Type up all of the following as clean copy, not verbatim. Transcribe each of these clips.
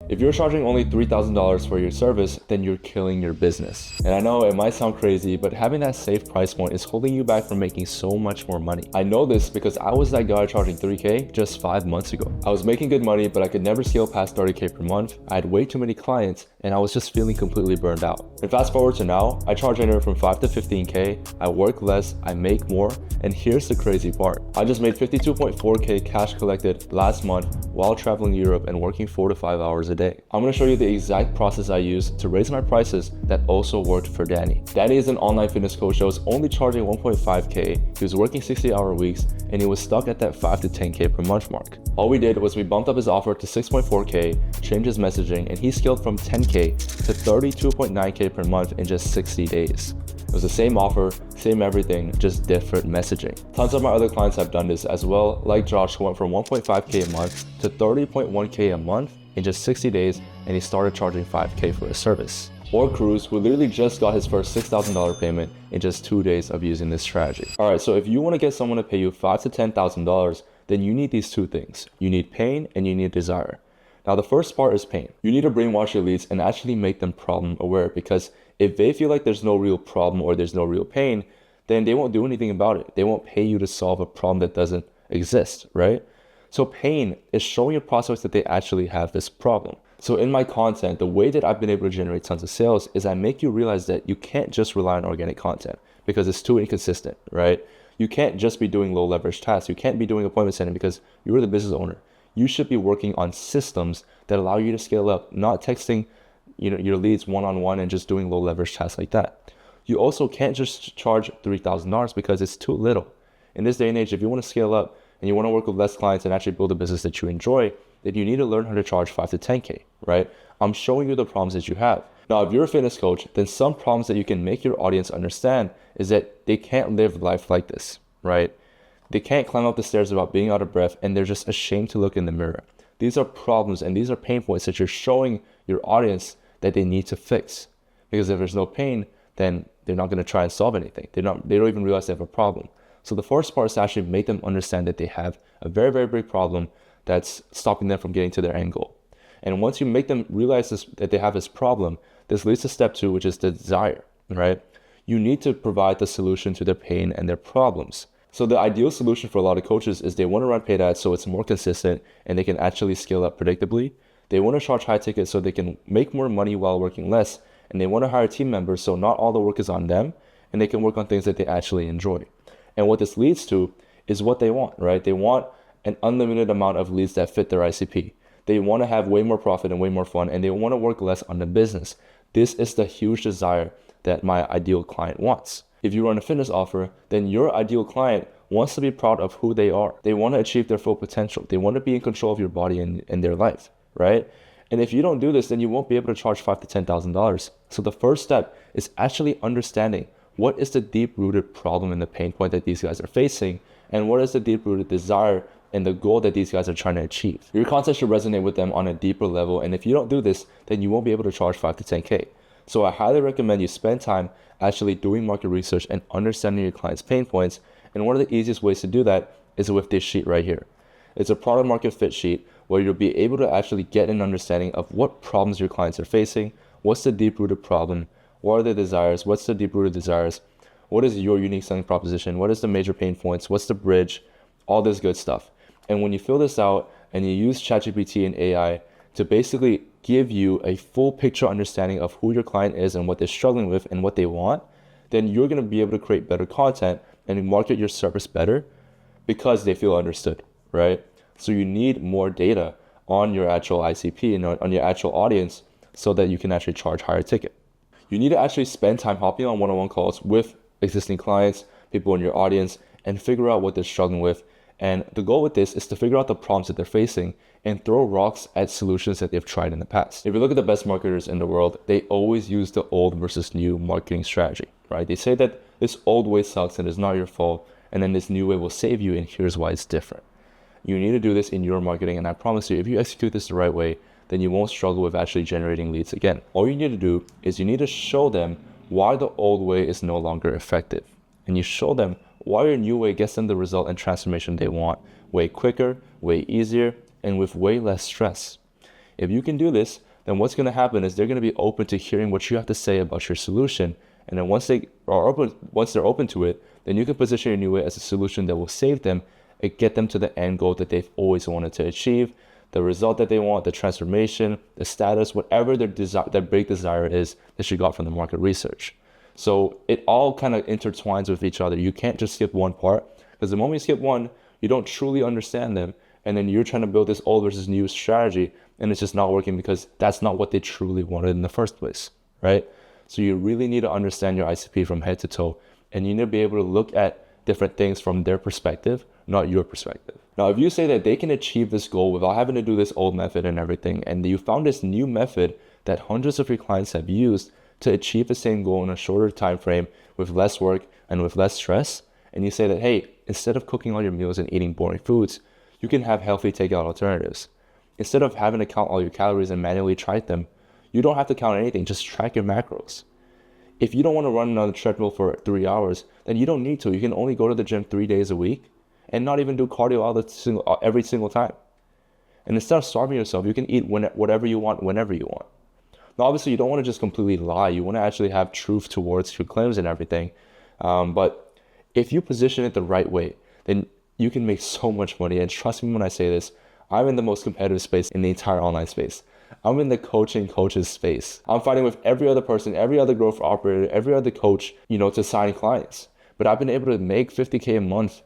If you're charging only $3,000 for your service, then you're killing your business. And I know it might sound crazy, but having that safe price point is holding you back from making so much more money. I know this because I was that guy charging 3K just 5 months ago. I was making good money, but I could never scale past 30K per month. I had way too many clients and I was just feeling completely burned out. And fast forward to now, I charge anywhere from 5 to 15K, I work less, I make more, and here's the crazy part. I just made 52.4K cash collected last month while traveling Europe and working 4 to 5 hours a day. I'm gonna show you the exact process I used to raise my prices that also worked for Danny. Danny is an online fitness coach that was only charging 1.5K. He was working 60-hour weeks and he was stuck at that 5 to 10K per month mark. All we did was we bumped up his offer to 6.4K, changed his messaging, and he scaled from 10K to 32.9K per month in just 60 days. It was the same offer, same everything, just different messaging. Tons of my other clients have done this as well, like Josh, who went from 1.5K a month to 30.1K a month in just 60 days, and he started charging 5K for his service. Or Cruz, who literally just got his first $6,000 payment in just 2 days of using this strategy. All right, so if you want to get someone to pay you $5,000 to $10,000, then you need these two things. You need pain and you need desire. Now, the first part is pain. You need to brainwash your leads and actually make them problem aware, because if they feel like there's no real problem or there's no real pain, then they won't do anything about it. They won't pay you to solve a problem that doesn't exist, right? So pain is showing your prospects that they actually have this problem. So in my content, the way that I've been able to generate tons of sales is I make you realize that you can't just rely on organic content because it's too inconsistent, right? You can't just be doing low leverage tasks. You can't be doing appointment setting because you're the business owner. You should be working on systems that allow you to scale up, not texting your leads one-on-one and just doing low leverage tasks like that. You also can't just charge $3,000 because it's too little. In this day and age, if you want to scale up and you want to work with less clients and actually build a business that you enjoy, then you need to learn how to charge 5 to 10K, right? I'm showing you the problems that you have. Now, if you're a fitness coach, then some problems that you can make your audience understand is that they can't live life like this, right? They can't climb up the stairs without being out of breath, and they're just ashamed to look in the mirror. These are problems and these are pain points that you're showing your audience that they need to fix. Because if there's no pain, then they're not going to try and solve anything. They don't even realize they have a problem. So the first part is to actually make them understand that they have a very, very big problem that's stopping them from getting to their end goal. And once you make them realize that they have this problem, this leads to step 2, which is the desire, right? You need to provide the solution to their pain and their problems. So the ideal solution for a lot of coaches is they want to run paid ads so it's more consistent and they can actually scale up predictably. They want to charge high tickets so they can make more money while working less. And they want to hire team members so not all the work is on them and they can work on things that they actually enjoy. And what this leads to is what they want, right? They want an unlimited amount of leads that fit their ICP. They want to have way more profit and way more fun, and they want to work less on the business. This is the huge desire that my ideal client wants. If you run a fitness offer, then your ideal client wants to be proud of who they are. They want to achieve their full potential. They want to be in control of your body and their life, right? And if you don't do this, then you won't be able to charge $5,000 to $10,000. So the first step is actually understanding what is the deep-rooted problem and the pain point that these guys are facing, and what is the deep-rooted desire and the goal that these guys are trying to achieve. Your content should resonate with them on a deeper level, and if you don't do this, then you won't be able to charge 5 to 10K. So I highly recommend you spend time actually doing market research and understanding your client's pain points, and one of the easiest ways to do that is with this sheet right here. It's a product market fit sheet where you'll be able to actually get an understanding of what problems your clients are facing, what's the deep-rooted problem, what are the desires, what's the deep-rooted desires, what is your unique selling proposition, what is the major pain points, what's the bridge, all this good stuff. And when you fill this out and you use ChatGPT and AI to basically give you a full picture understanding of who your client is and what they're struggling with and what they want, then you're going to be able to create better content and market your service better because they feel understood, right? So you need more data on your actual ICP and on your actual audience so that you can actually charge higher ticket. You need to actually spend time hopping on one-on-one calls with existing clients, people in your audience, and figure out what they're struggling with. And the goal with this is to figure out the problems that they're facing and throw rocks at solutions that they've tried in the past. If you look at the best marketers in the world, they always use the old versus new marketing strategy, right? They say that this old way sucks and it's not your fault, and then this new way will save you, and here's why it's different. You need to do this in your marketing, and I promise you, if you execute this the right way, then you won't struggle with actually generating leads again. All you need to do is you need to show them why the old way is no longer effective. And you show them why your new way gets them the result and transformation they want way quicker, way easier, and with way less stress. If you can do this, then what's going to happen is they're going to be open to hearing what you have to say about your solution. And then once they're open to it, then you can position your new way as a solution that will save them and get them to the end goal that they've always wanted to achieve, the result that they want, the transformation, the status, whatever their big desire is that you got from the market research. So it all kind of intertwines with each other. You can't just skip one part, because the moment you skip one, you don't truly understand them. And then you're trying to build this old versus new strategy, and it's just not working because that's not what they truly wanted in the first place, right? So you really need to understand your ICP from head to toe, and you need to be able to look at different things from their perspective, not your perspective. Now, if you say that they can achieve this goal without having to do this old method and everything, and you found this new method that hundreds of your clients have used to achieve the same goal in a shorter time frame with less work and with less stress, and you say that, hey, instead of cooking all your meals and eating boring foods, you can have healthy takeout alternatives. Instead of having to count all your calories and manually track them, you don't have to count anything, just track your macros. If you don't want to run on the treadmill for 3 hours, then you don't need to. You can only go to the gym 3 days a week and not even do cardio every single time. And instead of starving yourself, you can eat whatever you want, whenever you want. Now, obviously, you don't want to just completely lie. You want to actually have truth towards your claims and everything. But if you position it the right way, then you can make so much money. And trust me when I say this, I'm in the most competitive space in the entire online space. I'm in the coaches space. I'm fighting with every other person, every other growth operator, every other coach, to sign clients. But I've been able to make $50K a month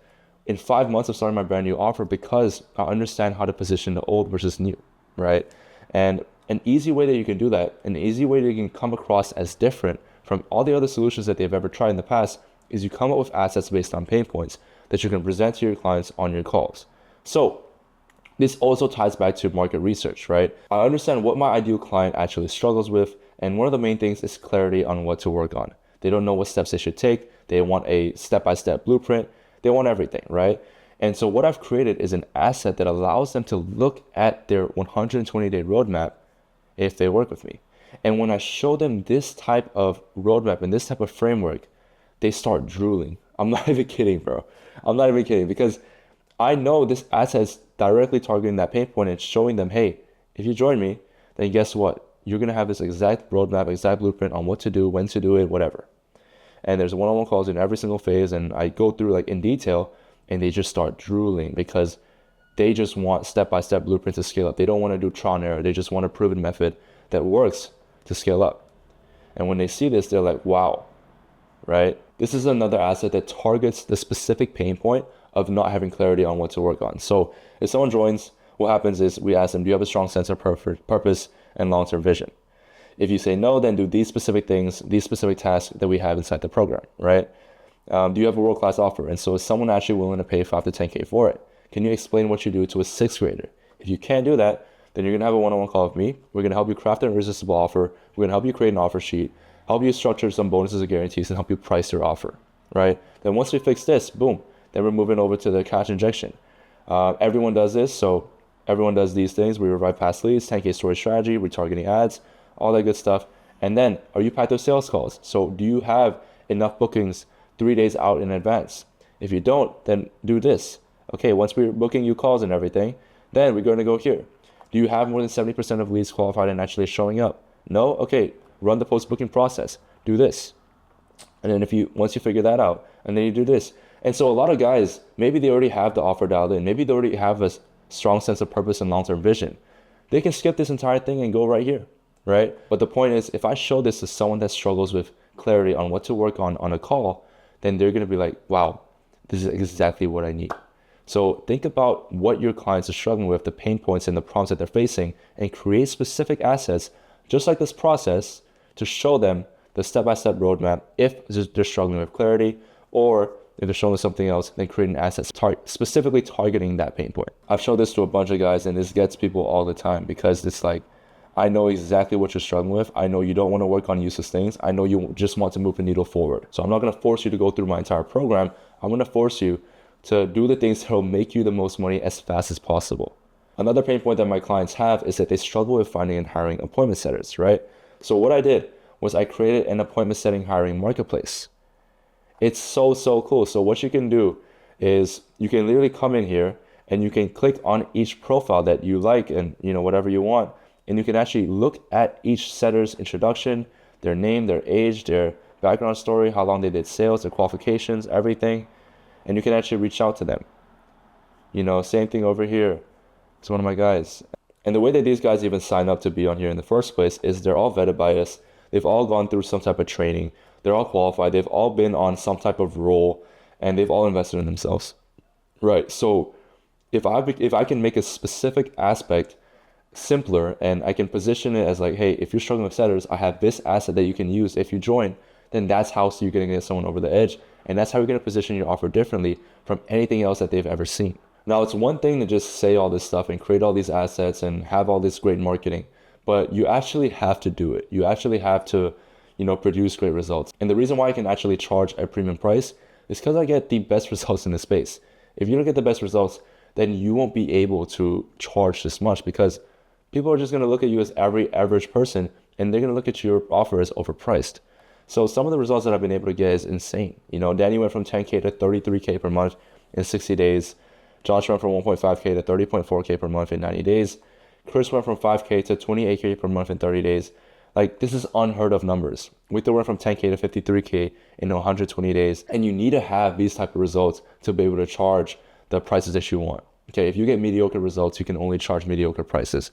in 5 months of starting my brand new offer because I understand how to position the old versus new, right? And an easy way that you can do that, an easy way that you can come across as different from all the other solutions that they've ever tried in the past is you come up with assets based on pain points that you can present to your clients on your calls. So this also ties back to market research, right? I understand what my ideal client actually struggles with, and one of the main things is clarity on what to work on. They don't know what steps they should take. They want a step-by-step blueprint. They want everything, right? And so what I've created is an asset that allows them to look at their 120-day roadmap if they work with me. And when I show them this type of roadmap and this type of framework, they start drooling. I'm not even kidding, bro. I'm not even kidding, because I know this asset is directly targeting that pain point and showing them, hey, if you join me, then guess what? You're going to have this exact roadmap, exact blueprint on what to do, when to do it, whatever. And there's one-on-one calls in every single phase, and I go through in detail, and they just start drooling because they just want step-by-step blueprint to scale up. They don't want to do trial and error. They just want a proven method that works to scale up. And when they see this, they're like, wow, right? This is another asset that targets the specific pain point of not having clarity on what to work on. So if someone joins, what happens is we ask them, do you have a strong sense of purpose and long-term vision? If you say no, then do these specific things, these specific tasks that we have inside the program, right? Do you have a world-class offer? And so is someone actually willing to pay 5 to 10K for it? Can you explain what you do to a 6th grader? If you can't do that, then you're going to have a one-on-one call with me. We're going to help you craft an irresistible offer. We're going to help you create an offer sheet, help you structure some bonuses and guarantees, and help you price your offer, right? Then once we fix this, boom, then we're moving over to the cash injection. Everyone does this, so everyone does these things. We revive past leads, 10K story strategy, retargeting ads, all that good stuff. And then, are you packed with sales calls? So do you have enough bookings 3 days out in advance? If you don't, then do this. Okay, once we're booking you calls and everything, then we're going to go here. Do you have more than 70% of leads qualified and actually showing up? No? Okay, run the post-booking process. Do this. And then once you figure that out, and then you do this. And so a lot of guys, maybe they already have the offer dialed in. Maybe they already have a strong sense of purpose and long-term vision. They can skip this entire thing and go right here, right? But the point is, if I show this to someone that struggles with clarity on what to work on a call, then they're going to be like, wow, this is exactly what I need. So think about what your clients are struggling with, the pain points and the problems that they're facing, and create specific assets, just like this process, to show them the step-by-step roadmap if they're struggling with clarity, or if they're showing something else, then create an asset specifically targeting that pain point. I've showed this to a bunch of guys, and this gets people all the time because it's like, I know exactly what you're struggling with. I know you don't want to work on useless things. I know you just want to move the needle forward. So I'm not going to force you to go through my entire program. I'm going to force you to do the things that will make you the most money as fast as possible. Another pain point that my clients have is that they struggle with finding and hiring appointment setters, right? So what I did was I created an appointment setting hiring marketplace. It's so cool. So what you can do is you can literally come in here and you can click on each profile that you like and whatever you want, and you can actually look at each setter's introduction, their name, their age, their background story, how long they did sales, their qualifications, everything, and you can actually reach out to them. Same thing over here. It's one of my guys. And the way that these guys even sign up to be on here in the first place is they're all vetted by us. They've all gone through some type of training. They're all qualified. They've all been on some type of role, and they've all invested in themselves. Right. So if I can make a specific aspect simpler, and I can position it as like, hey, if you're struggling with setters, I have this asset that you can use if you join, then that's how you're going to get someone over the edge. And that's how you're going to position your offer differently from anything else that they've ever seen. Now, it's one thing to just say all this stuff and create all these assets and have all this great marketing, but you actually have to do it. You actually have to, produce great results. And the reason why I can actually charge a premium price is because I get the best results in the space. If you don't get the best results, then you won't be able to charge this much, because people are just going to look at you as every average person, and they're going to look at your offer as overpriced. So some of the results that I've been able to get is insane. Danny went from 10K to 33K per month in 60 days. Josh went from 1.5K to 30.4K per month in 90 days. Chris went from 5K to 28K per month in 30 days. Like, this is unheard of numbers. Victor went from 10K to 53K in 120 days. And you need to have these type of results to be able to charge the prices that you want. Okay, if you get mediocre results, you can only charge mediocre prices.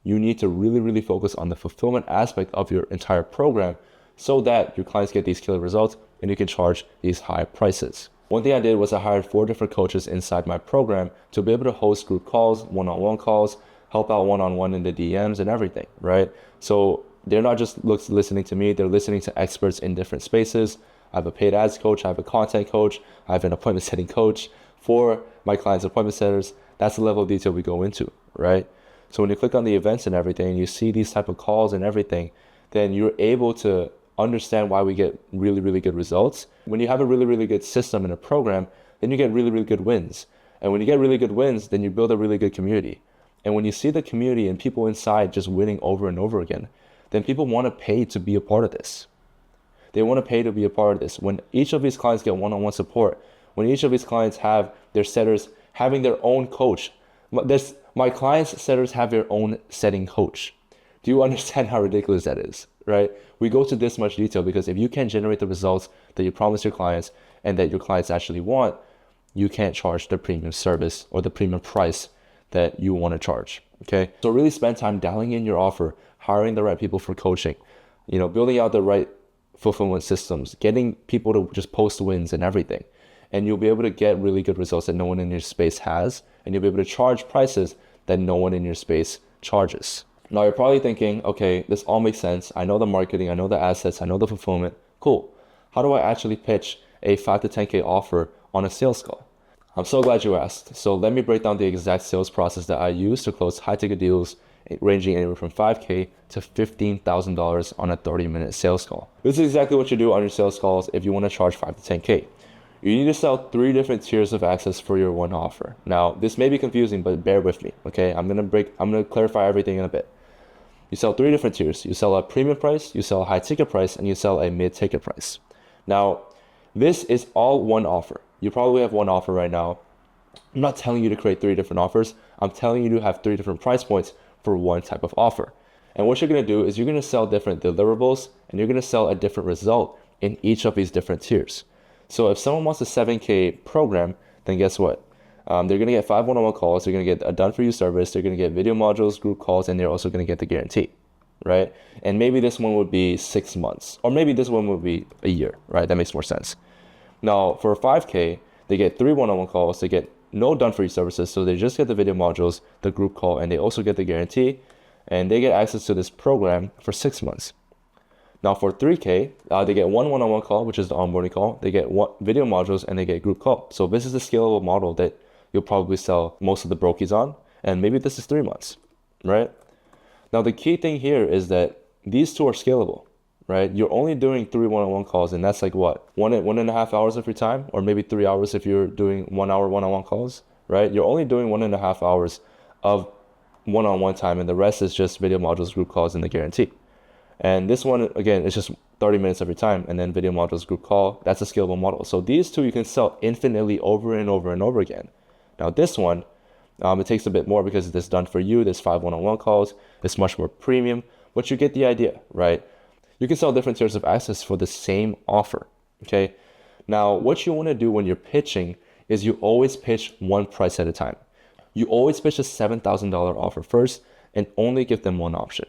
You need to really, really focus on the fulfillment aspect of your entire program so that your clients get these killer results and you can charge these high prices. One thing I did was I hired 4 different coaches inside my program to be able to host group calls, one-on-one calls, help out one-on-one in the DMs and everything, right? So they're not just listening to me, they're listening to experts in different spaces. I have a paid ads coach, I have a content coach, I have an appointment setting coach for my clients' appointment setters. That's the level of detail we go into, right? So when you click on the events and everything, and you see these type of calls and everything, then you're able to understand why we get really, really good results. When you have a really, really good system in a program, then you get really, really good wins. And when you get really good wins, then you build a really good community. And when you see the community and people inside just winning over and over again, then people want to pay to be a part of this. They want to pay to be a part of this. When each of these clients get one-on-one support, when each of these clients have their setters having their own coach, my clients' setters have their own setting coach. Do you understand how ridiculous that is, right? We go to this much detail because if you can't generate the results that you promise your clients and that your clients actually want, you can't charge the premium service or the premium price that you want to charge, okay? So really spend time dialing in your offer, hiring the right people for coaching, building out the right fulfillment systems, getting people to just post wins and everything. And you'll be able to get really good results that no one in your space has, and you'll be able to charge prices that no one in your space charges. Now you're probably thinking, okay, this all makes sense. I know the marketing, I know the assets, I know the fulfillment. Cool. How do I actually pitch a 5 to 10K offer on a sales call? I'm so glad you asked. So let me break down the exact sales process that I use to close high ticket deals ranging anywhere from 5K to $15,000 on a 30-minute sales call. This is exactly what you do on your sales calls if you want to charge 5 to 10K. You need to sell 3 different tiers of access for your one offer. Now, this may be confusing, but bear with me, okay? I'm gonna clarify everything in a bit. You sell 3 different tiers. You sell a premium price, you sell a high ticket price, and you sell a mid ticket price. Now, this is all one offer. You probably have one offer right now. I'm not telling you to create 3 different offers. I'm telling you to have 3 different price points for one type of offer. And what you're gonna do is you're gonna sell different deliverables, and you're gonna sell a different result in each of these different tiers. So if someone wants a 7K program, then guess what? They're going to get 5 one-on-one calls. They're going to get a done-for-you service. They're going to get video modules, group calls, and they're also going to get the guarantee, right? And maybe this one would be 6 months, or maybe this one would be a year, right? That makes more sense. Now, for a 5K, they get 3 one-on-one calls. They get no done-for-you services, so they just get the video modules, the group call, and they also get the guarantee, and they get access to this program for 6 months. Now for 3K, they get 1 one-on-one call, which is the onboarding call. They get 1 video modules, and they get group call. So this is the scalable model that you'll probably sell most of the brokies on. And maybe this is 3 months, right? Now the key thing here is that these 2 are scalable, right? You're only doing 3 one-on-one calls, and that's like what? 1.5 hours of your time, or maybe 3 hours if you're doing 1 hour one-on-one calls, right? You're only doing 1.5 hours of one-on-one time, and the rest is just video modules, group calls, and the guarantee. And this one, again, is just 30 minutes every time, and then video modules, group call. That's a scalable model. So these 2 you can sell infinitely over and over and over again. Now this one It takes a bit more because it's done for you. There's 5 one-on-one calls. It's much more premium, but you get the idea, right? You can sell different tiers of access for the same offer. Okay. Now, what you want to do when you're pitching is you always pitch one price at a time. You always pitch a $7,000 offer first and only give them one option.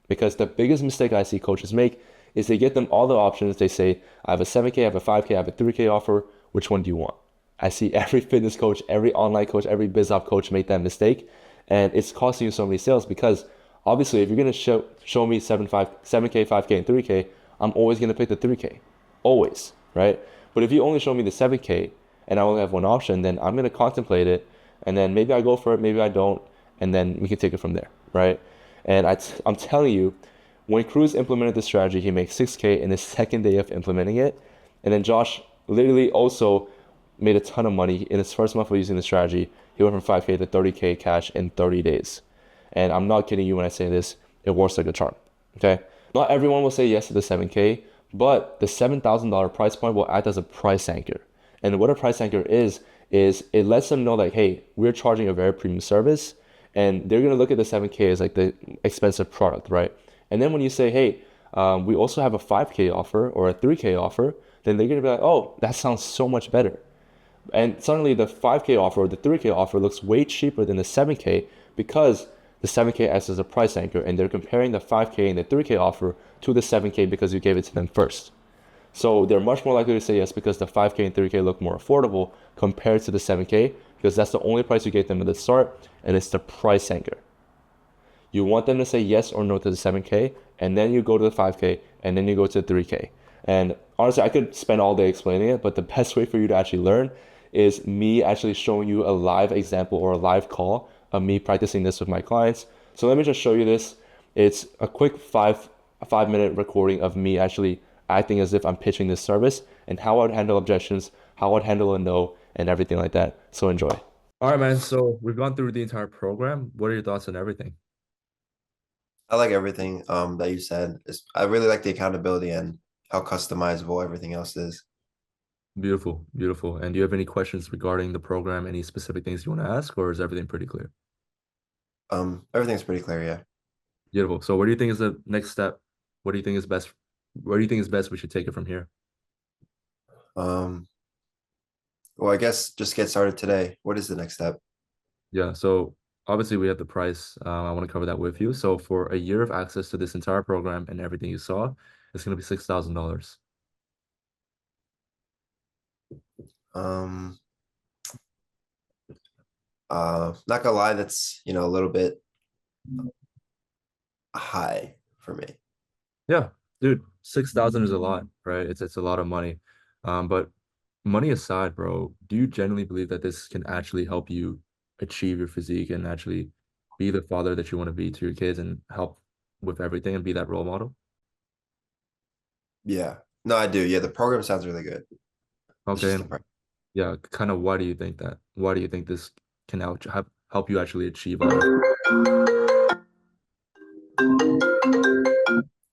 Because the biggest mistake I see coaches make is they get them all the options. They say, I have a 7K, I have a 5K, I have a 3K offer. Which one do you want? I see every fitness coach, every online coach, every biz op coach make that mistake. And it's costing you so many sales because obviously if you're going to show me 7K, 5K, and 3K, I'm always going to pick the 3K. Always, right? But if you only show me the 7K and I only have one option, then I'm going to contemplate it. And then maybe I go for it, maybe I don't. And then we can take it from there, right? And I'm telling you, when Cruz implemented this strategy, he makes 6K in his second day of implementing it. And then Josh literally also made a ton of money in his first month of using the strategy. He went from 5K to 30K cash in 30 days. And I'm not kidding you when I say this, it works like a charm. Okay. Not everyone will say yes to the 7K, but the $7,000 price point will act as a price anchor. And what a price anchor is it lets them know like, hey, we're charging a very premium service, and they're gonna look at the 7K as like the expensive product, right? And then when you say, hey, we also have a 5K offer or a 3K offer, then they're gonna be like, oh, that sounds so much better. And suddenly the 5K offer or the 3K offer looks way cheaper than the 7K because the 7K acts as a price anchor, and they're comparing the 5K and the 3K offer to the 7K because you gave it to them first. So they're much more likely to say yes because the 5K and 3K look more affordable compared to the 7K because that's the only price you gave them at the start, and it's the price anchor. You want them to say yes or no to the 7K, and then you go to the 5K, and then you go to the 3K. And honestly, I could spend all day explaining it, but the best way for you to actually learn is me actually showing you a live example or a live call of me practicing this with my clients. So let me just show you this. It's a quick 5 minute recording of me actually acting as if I'm pitching this service and how I'd handle objections, how I'd handle a no, and everything like that. So enjoy. All right, man. So we've gone through the entire program. What are your thoughts on everything? I like everything that you said. I really like the accountability and how customizable everything else is. Beautiful, beautiful. And do you have any questions regarding the program? Any specific things you want to ask, or is everything pretty clear? Everything's pretty clear, yeah. Beautiful. So what do you think is the next step? What do you think is best? Where do you think is best we should take it from here? Um, well, I guess just get started today. What is the next step? Yeah, so obviously we have the price. I want to cover that with you. So for a year of access to this entire program and everything you saw, it's going to be $6,000. Um, not gonna lie, that's a little bit high for me. Yeah, dude, 6,000 is a lot, right? It's a lot of money. But money aside, bro, do you genuinely believe that this can actually help you achieve your physique and actually be the father that you want to be to your kids and help with everything and be that role model? Yeah. No, I do. Yeah, the program sounds really good. It's Okay, just the and price. yeah, kind of why do you think that? Why do you think this can help you actually achieve all that?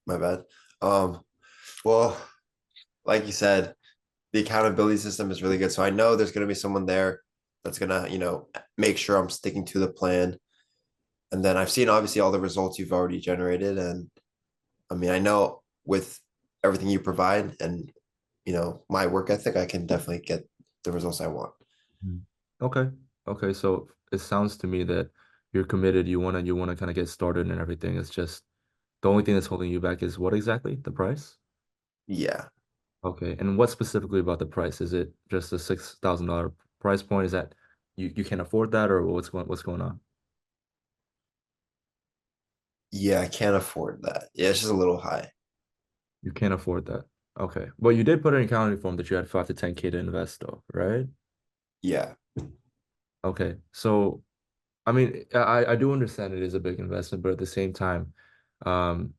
My bad. Um, well, like you said, the accountability system is really good. So I know there's gonna be someone there that's gonna, make sure I'm sticking to the plan. And then I've seen obviously all the results you've already generated. And I mean, I know with everything you provide and my work ethic, I can definitely get the results I want. Mm. Okay. Okay, so it sounds to me that you're committed, you wanna kind of get started and everything. It's just the only thing that's holding you back is what exactly? The price? Yeah. Okay. And what specifically about the price? Is it just a $6,000 price point? Is that you can't afford that, or what's going on? Yeah, I can't afford that. Yeah, it's just a little high. You can't afford that. Okay. Well, you did put in a accounting form that you had 5 to 10K to invest though, right? Yeah. Okay. So I mean, I do understand it is a big investment, but at the same time, um,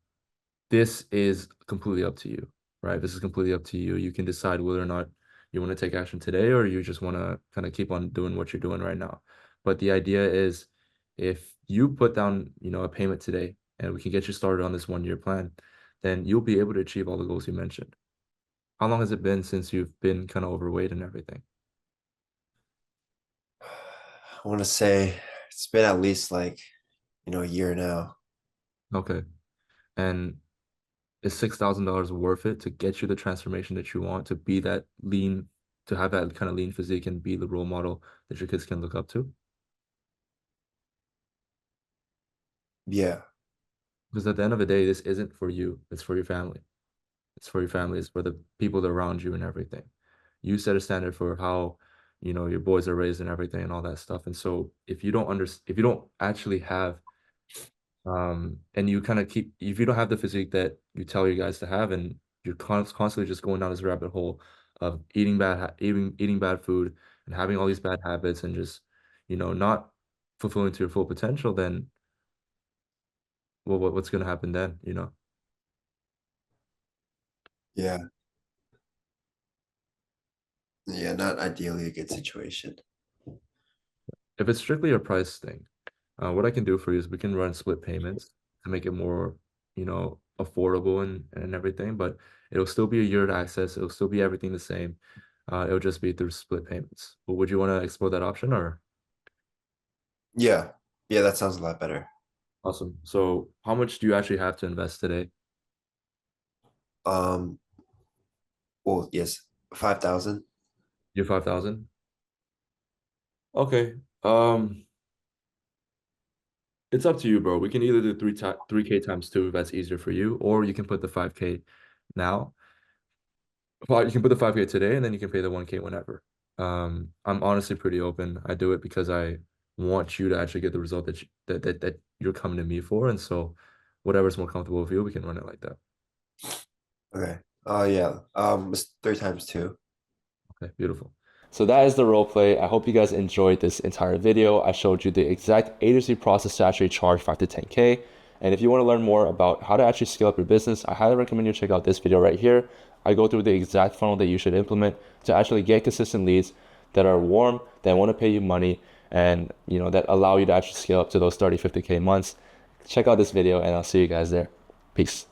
this is completely up to you, right? This is completely up to you. You can decide whether or not you want to take action today or you just want to kind of keep on doing what you're doing right now. But the idea is if you put down, a payment today and we can get you started on this 1 year plan, then you'll be able to achieve all the goals you mentioned. How long has it been since you've been kind of overweight and everything? I want to say It's been at least like, a year now. Okay. And is $6,000 worth it to get you the transformation that you want, to be that lean, to have that kind of lean physique and be the role model that your kids can look up to? Yeah. Because at the end of the day, this isn't for you, it's for your family. It's for your family, it's for the people that are around you and everything. You set a standard for how, your boys are raised and everything and all that stuff. And so if you don't actually have and you kind of keep, if you don't have the physique that you tell your guys to have, and you're constantly just going down this rabbit hole of eating bad food and having all these bad habits and just, not fulfilling to your full potential, then well, what's going to happen then, Yeah. Yeah, not ideally a good situation. If it's strictly a price thing, what I can do for you is we can run split payments to make it more, affordable and everything, but it'll still be a year to access. It'll still be everything the same. It'll just be through split payments. But would you want to explore that option or? Yeah. Yeah, that sounds a lot better. Awesome. So how much do you actually have to invest today? Um, well, yes, 5,000. You have 5,000? Okay. It's up to you, bro. We can either do 3K times two if that's easier for you, or you can put the 5K now. Well, you can put the 5K today and then you can pay the 1K whenever. I'm honestly pretty open. I do it because I want you to actually get the result that you're coming to me for. And so whatever's more comfortable with you, we can run it like that. Okay. Oh yeah. It's 3 times 2. Okay, beautiful. So that is the role play. I hope you guys enjoyed this entire video. I showed you the exact A to Z process to actually charge 5 to 10K. And if you want to learn more about how to actually scale up your business, I highly recommend you check out this video right here. I go through the exact funnel that you should implement to actually get consistent leads that are warm, that want to pay you money, and that allow you to actually scale up to those 30, 50K months. Check out this video and I'll see you guys there. Peace.